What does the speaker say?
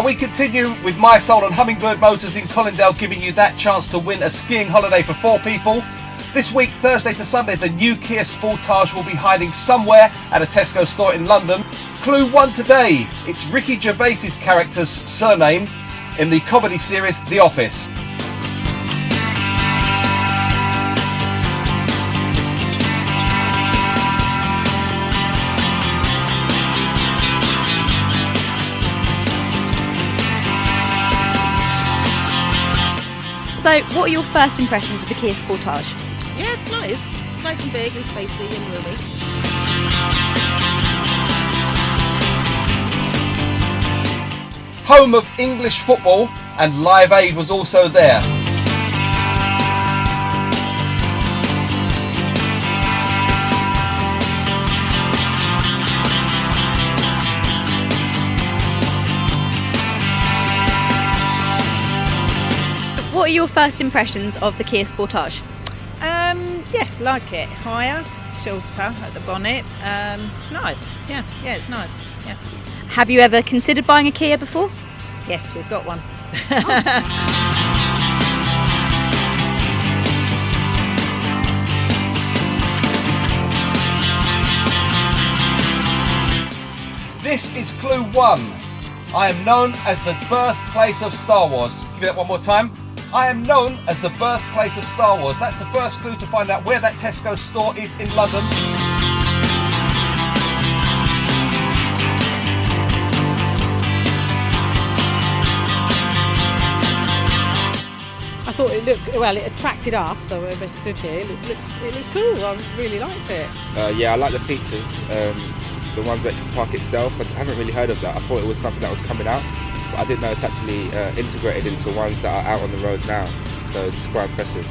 we continue with My Soul and Hummingbird Motors in Colindale, giving you that chance to win a skiing holiday for 4 people. This week, Thursday to Sunday, the new Kia Sportage will be hiding somewhere at a Tesco store in London. Clue 1 today, it's Ricky Gervais's character's surname in the comedy series The Office. So, what are your first impressions of the Kia Sportage? Yeah, it's nice. It's nice and big and spacey and roomy. Home of English football, and Live Aid was also there. What are your first impressions of the Kia Sportage? Yes, like it. Higher, shorter at the bonnet. It's nice. Yeah, it's nice. Yeah. Have you ever considered buying a Kia before? Yes, we've got one. This is Clue 1. I am known as the birthplace of Star Wars. Give me that one more time. I am known as the birthplace of Star Wars. That's the first clue to find out where that Tesco store is in London. I thought it attracted us, so we stood here. It looks cool. I really liked it. Yeah, I like the features. The ones that can park itself. I haven't really heard of that. I thought it was something that was coming out, but I didn't know it's actually integrated into ones that are out on the road now. So it's quite impressive.